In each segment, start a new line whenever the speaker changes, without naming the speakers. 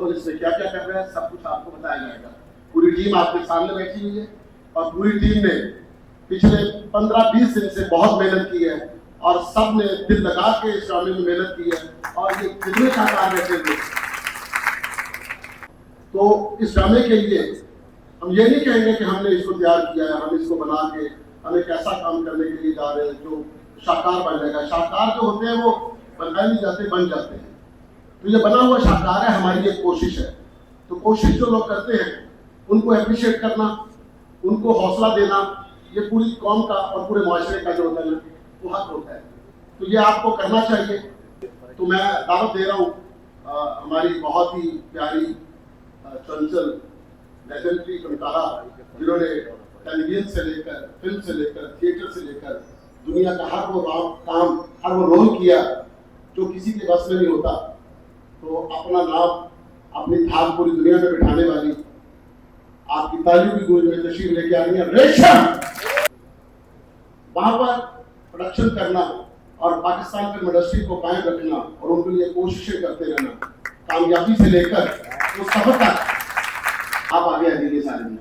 और इसमें क्या क्या कर रहे हैं सब कुछ आपको बताया जाएगा। पूरी टीम आपके सामने बैठी हुई है और पूरी टीम ने पिछले 15-20 दिन से बहुत मेहनत की है और सब ने दिल लगा के इस ड्रामे में मेहनत की है और ये कितने साकार बैठे हुए। तो इस ड्रामे के लिए हम ये नहीं कहेंगे कि हमने इसको तैयार किया है, हम इसको बना के हम एक ऐसा काम करने के लिए जा रहे हैं जो शाहकार बन जाएगा। शाहकार जो होते हैं वो बनाए नहीं जाते, बन जाते हैं। तो ये बना हुआ शाहकार है, हमारी एक कोशिश है। तो कोशिश जो लोग करते हैं उनको अप्रिशिएट करना, उनको हौसला देना, ये पूरी कौम का और पूरे माशरे का जो होता है ना वो हक होता है। तो ये आपको करना चाहिए। तो मैं दावत दे रहा हूँ हमारी बहुत ही प्यारी चंचल लेजेंडरी फनकारा जिन्होंने टेलीविजन से लेकर फिल्म से लेकर थिएटर से लेकर दुनिया का हर वो काम हर वो रोल किया जो किसी के बस में नहीं होता। तो अपना नाम अपनी धाक पूरी दुनिया में बिठाने वाली आपकी तालियों की गूंज में तशरीफ लेके आ रही है रेशम। वहां पर प्रोडक्शन करना और पाकिस्तान फिल्म इंडस्ट्री को कायम रखना और उनके लिए कोशिशें करते रहना, कामयाबी से लेकर उस सफर तक आप आगे आएंगे सारे में।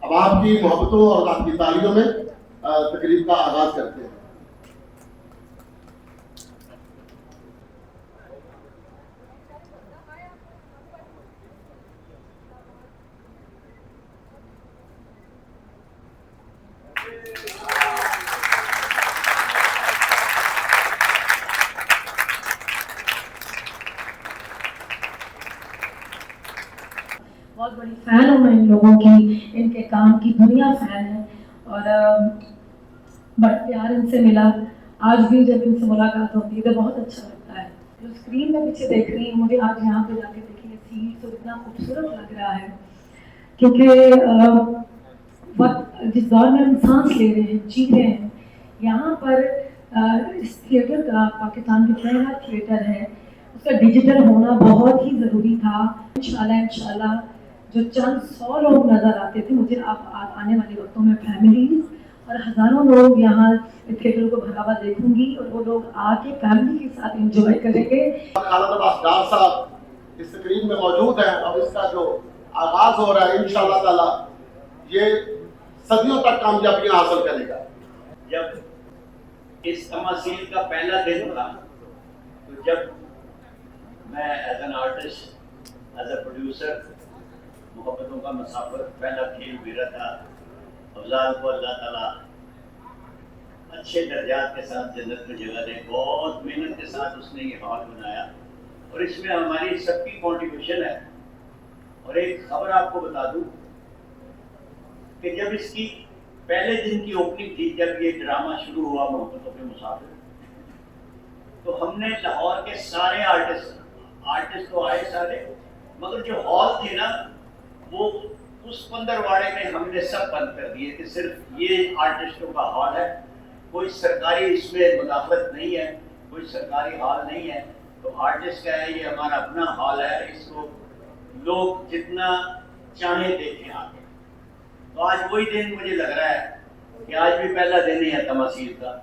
अब आपकी मोहब्बतों और आपकी तालियों में तकरीब का आगाज करते हैं।
बहुत बड़ी फैन हूँ मैं इन लोगों की, इनके काम की दुनिया फैन है और बड़ा प्यार इनसे मिला। आज भी जब इनसे मुलाकात होती है तो बहुत अच्छा लगता है। जो स्क्रीन में पीछे देख रही हूँ, मुझे आज यहाँ पे जाके देखिए सीट तो इतना खूबसूरत लग रहा है क्योंकि वक्त जिस दौर में हम सांस ले रहे हैं, जी रहे हैं, यहाँ पर इस थिएटर का पाकिस्तान का पहला थिएटर है, उसका डिजिटल होना बहुत ही ज़रूरी था। इंशाल्लाह जो चंद 100 लोग नज़र आते थे, मुझे आप आने वाले वक्तों में फैमिलीज और हज़ारों लोग यहाँ थिएटर को भरा हुआ देखूंगी और वो लोग आके फैमिली के साथ एंजॉय करेंगे।
खालिद अब्बास डार साहब इस तकरीब में मौजूद हैं और इसका जो आगाज हो रहा है इंशाअल्लाह ताला ये सदियों तक कामयाबियां हासिल करेगा।
जब इस तमासील का पहला दिन था तो जब मैं as an artist, as a producer, मोहब्बतों का मुसाफिर पहला खेल मेरा था। अफजाल को अल्लाह ताला अच्छे दर्जात के साथ जन्नत में जगह दे। बहुत मेहनत के साथ उसने ये हॉल बनाया और इसमें हमारी सबकी कॉन्ट्रीब्यूशन है। और एक खबर आपको बता दूं कि जब इसकी पहले दिन की ओपनिंग थी, जब ये ड्रामा शुरू हुआ मोहब्बतों के मुसाफिर, तो हमने लाहौर के सारे आर्टिस्ट तो आए सारे, मगर जो हॉल थे ना वो उस पंदरवाड़े में हमने सब बंद कर दिए कि सिर्फ ये आर्टिस्टों का हॉल है, कोई सरकारी इसमें मुदाखलत नहीं है, कोई सरकारी हॉल नहीं है। तो आर्टिस्ट का है, ये हमारा अपना हॉल है, इसको लोग जितना चाहे देखें आके। तो आज वही दिन मुझे लग रहा है कि आज भी पहला दिन ही है तमासील का।